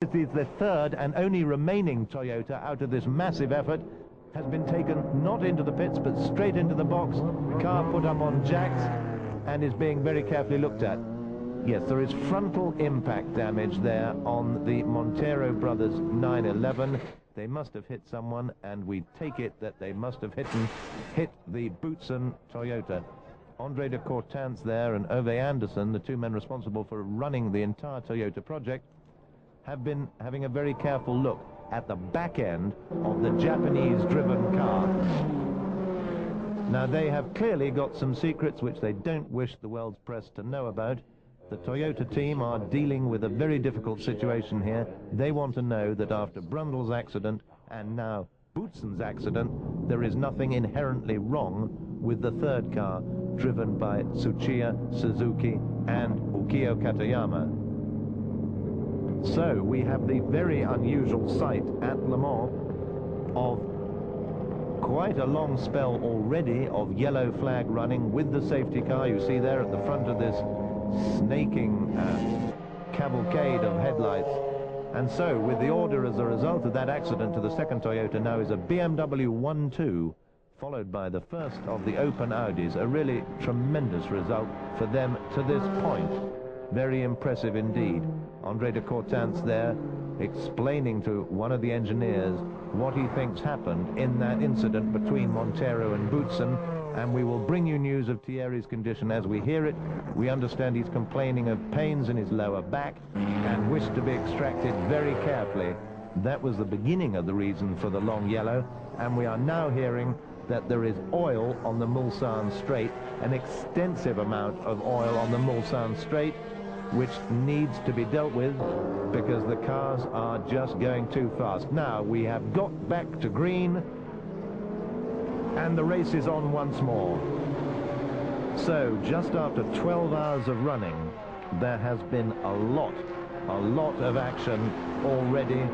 It is the third and only remaining Toyota out of this massive effort. Has been taken not into the pits but straight into the box. Car put up on jacks and is being very carefully looked at. Yes, there is frontal impact damage there on the Montero Brothers 911. They must have hit someone, and we take it that they must have hit the Boutsen Toyota. Andre de Cortance there and Ove Anderson, the two men responsible for running the entire Toyota project, have been having a very careful look at the back end of the Japanese-driven car. Now, they have clearly got some secrets which they don't wish the world's press to know about. The Toyota team are dealing with a very difficult situation here. They want to know that after Brundle's accident and now Boutsen's accident, there is nothing inherently wrong with the third car driven by Tsuchiya Suzuki and Ukio Katayama. So we have the very unusual sight at Le Mans of quite a long spell already of yellow flag running with the safety car. You see there at the front of this snaking cavalcade of headlights. And so with the order as a result of that accident to the second Toyota now is a BMW 1-2, followed by the first of the open Audis. A really tremendous result for them to this point. Very impressive indeed. Andre de Cortance there explaining to one of the engineers what he thinks happened in that incident between Montero and Boutsen, and we will bring you news of Thierry's condition as we hear it. We understand he's complaining of pains in his lower back and wished to be extracted very carefully. That was the beginning of the reason for the long yellow, and we are now hearing that there is oil on the Mulsanne Straight, an extensive amount of oil on the Mulsanne Straight, which needs to be dealt with because the cars are just going too fast. Now we have got back to green and the race is on once more. So just after 12 hours of running, there has been a lot of action already.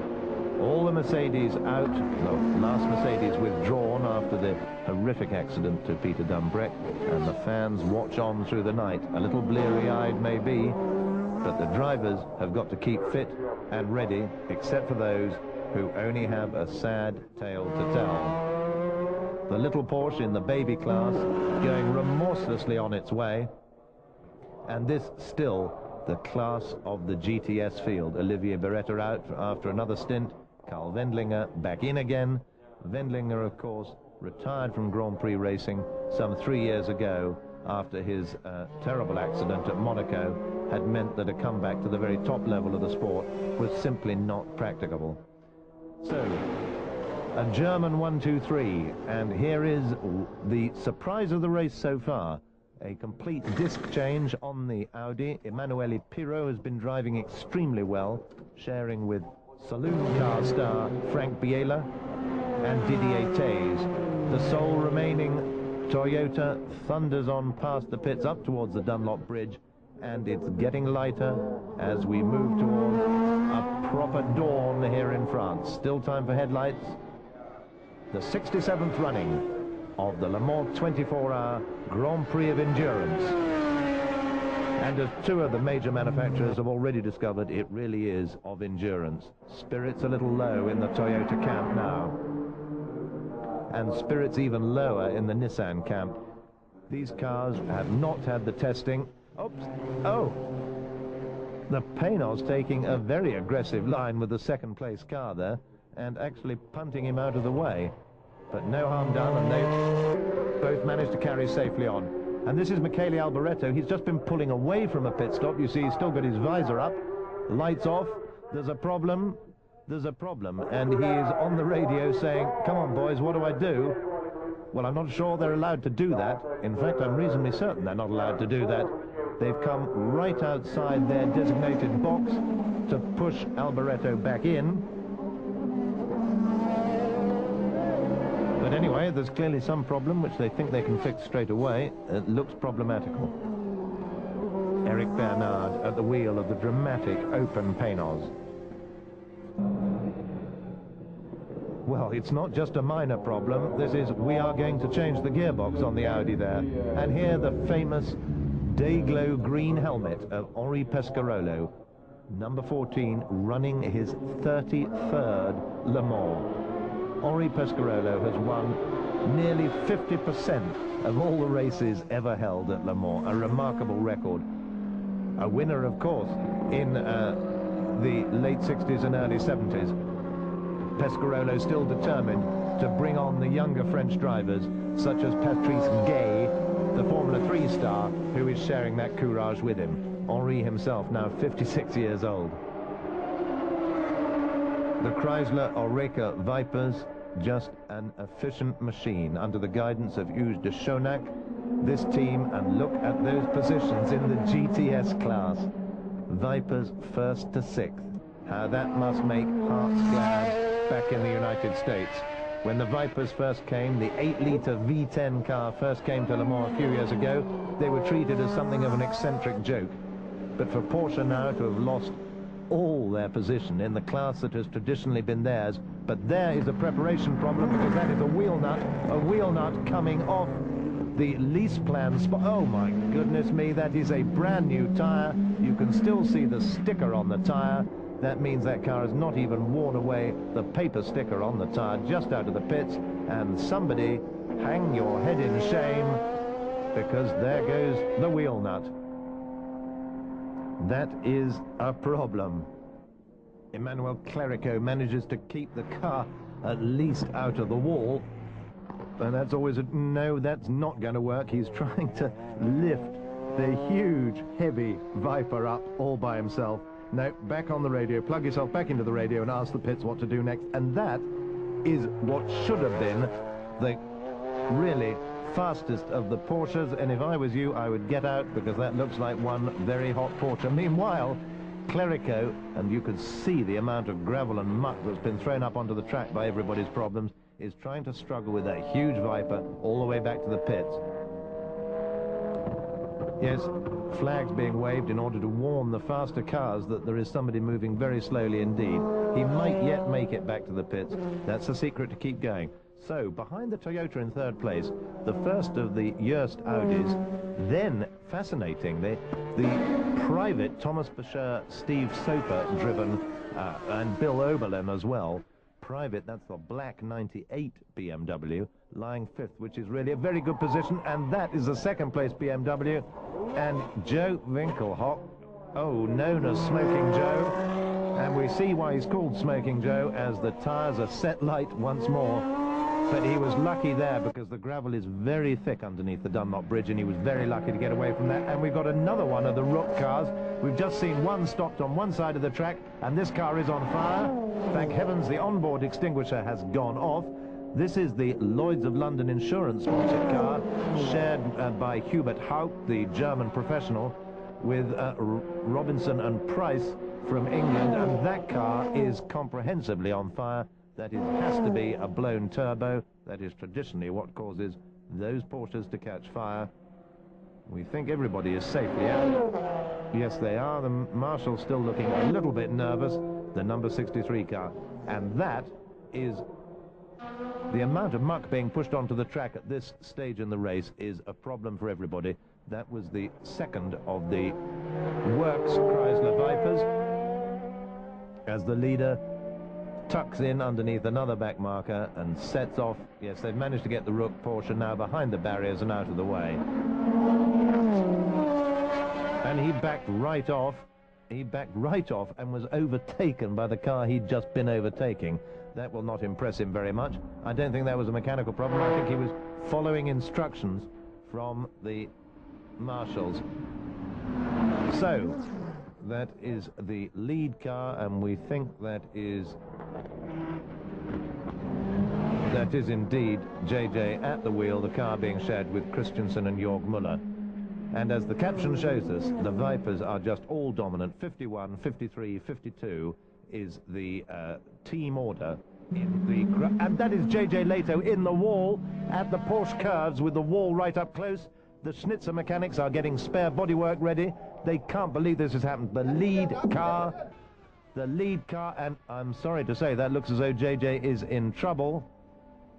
All the Mercedes out, the last Mercedes withdrawn after the horrific accident to Peter Dumbreck, and the fans watch on through the night, a little bleary-eyed maybe, but the drivers have got to keep fit and ready, except for those who only have a sad tale to tell. The little Porsche in the baby class going remorselessly on its way, and this still the class of the GTS field. Olivier Beretta out after another stint. Karl Wendlinger back in again. Wendlinger, of course, retired from Grand Prix racing some 3 years ago after his terrible accident at Monaco had meant that a comeback to the very top level of the sport was simply not practicable. So, a German 1-2-3, and here is the surprise of the race so far. A complete disc change on the Audi. Emanuele Pirro has been driving extremely well, sharing with saloon car star Frank Biela and Didier Taze. The sole remaining Toyota thunders on past the pits up towards the Dunlop Bridge, and it's getting lighter as we move towards a proper dawn here in France. Still time for headlights. The 67th running of the Le Mans 24-hour Grand Prix of Endurance. And as two of the major manufacturers have already discovered, it really is of endurance. Spirits a little low in the Toyota camp now, and spirits even lower in the Nissan camp. These cars have not had the testing. Oops. Oh, the Paynos taking a very aggressive line with the second place car there and actually punting him out of the way. But no harm done, and they both managed to carry safely on. And this is Michele Alboreto. He's just been pulling away from a pit stop. You see, he's still got his visor up, lights off. There's a problem. There's a problem. And he is on the radio saying, come on, boys, what do I do? Well, I'm not sure they're allowed to do that. In fact, I'm reasonably certain they're not allowed to do that. They've come right outside their designated box to push Alboreto back in. But anyway, there's clearly some problem which they think they can fix straight away. It looks problematical. Eric Bernard at the wheel of the dramatic open Paynos. Well, it's not just a minor problem. This is, we are going to change the gearbox on the Audi there. And here the famous Dayglow green helmet of Henri Pescarolo. number 14, running his 33rd Le Mans. Henri Pescarolo has won nearly 50% of all the races ever held at Le Mans, a remarkable record. A winner, of course, in the late 60s and early 70s. Pescarolo still determined to bring on the younger French drivers, such as Patrice Gay, the Formula 3 star, who is sharing that courage with him. Henri himself now 56 years old. The Chrysler Oreca Vipers, just an efficient machine under the guidance of Hugues de Chaunac. This team, and look at those positions in the GTS class. Vipers 1st to 6th. How that must make hearts glad back in the United States. When the Vipers first came, the 8-litre V10 car first came to Le Mans a few years ago, they were treated as something of an eccentric joke. But for Porsche now to have lost all their position in the class that has traditionally been theirs, but there is a preparation problem, because that is a wheel nut coming off the lease plan spot. Oh my goodness me, that is a brand new tyre. You can still see the sticker on the tyre. That means that car has not even worn away the paper sticker on the tyre, just out of the pits. And somebody, hang your head in shame, because there goes the wheel nut. That is a problem. Emmanuel Clerico manages to keep the car at least out of the wall. And that's always a... no, that's not going to work. He's trying to lift the huge, heavy Viper up all by himself. No, back on the radio. Plug yourself back into the radio and ask the pits what to do next. And that is what should have been the really fastest of the Porsches. And if I was you, I would get out, because that looks like one very hot Porsche. Meanwhile, Clerico, and you can see the amount of gravel and muck that's been thrown up onto the track by everybody's problems, is trying to struggle with that huge Viper all the way back to the pits. Yes, flags being waved in order to warn the faster cars that there is somebody moving very slowly indeed. He might yet make it back to the pits. That's the secret to keep going. So, behind the Toyota in 3rd place, the first of the Joest Audis. Then, fascinatingly, the private Thomas Bashir, Steve Soper driven, and Bill Oberlin as well. Private, that's the black 98 BMW, lying 5th, which is really a very good position, and that is the 2nd place BMW. And Joe Winkelhock, oh, known as Smoking Joe, and we see why he's called Smoking Joe, as the tyres are set light once more. But he was lucky there, because the gravel is very thick underneath the Dunlop Bridge, and he was very lucky to get away from that. And we've got another one of the Rook cars. We've just seen one stopped on one side of the track, and this car is on fire. Thank heavens the onboard extinguisher has gone off. This is the Lloyd's of London insurance sponsored car, shared by Hubert Haupt, the German professional, with Robinson and Price from England, and that car is comprehensively on fire. That has to be a blown turbo. That is traditionally what causes those Porsches to catch fire. We think everybody is safely out. Yes, they are. The Marshal's still looking a little bit nervous, the number 63 car. And that is... the amount of muck being pushed onto the track at this stage in the race is a problem for everybody. That was the 2nd of the Works Chrysler Vipers, as the leader tucks in underneath another back marker and sets off. Yes, they've managed to get the Rook Porsche now behind the barriers and out of the way. And he backed right off. He backed right off and was overtaken by the car he'd just been overtaking. That will not impress him very much. I don't think that was a mechanical problem. I think he was following instructions from the marshals. So, that is the lead car, and we think that is indeed JJ at the wheel, the car being shared with Christensen and Jörg Müller. And as the caption shows us, the Vipers are just all dominant. 51, 53, 52 is the team order in the... and that is JJ Leto in the wall at the Porsche curves, with the wall right up close. The Schnitzer mechanics are getting spare bodywork ready. They can't believe this has happened. The lead car, and I'm sorry to say, that looks as though JJ is in trouble.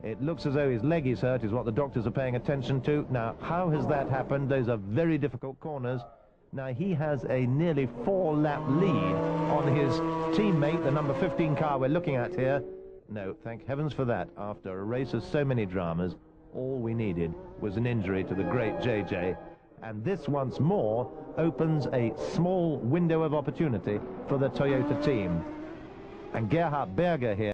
It looks as though his leg is hurt, is what the doctors are paying attention to. Now, how has that happened? Those are very difficult corners. Now he has a nearly 4-lap lead on his teammate, the number 15 car we're looking at here. No, thank heavens for that. After a race of so many dramas, all we needed was an injury to the great JJ. And this once more opens a small window of opportunity for the Toyota team. And Gerhard Berger here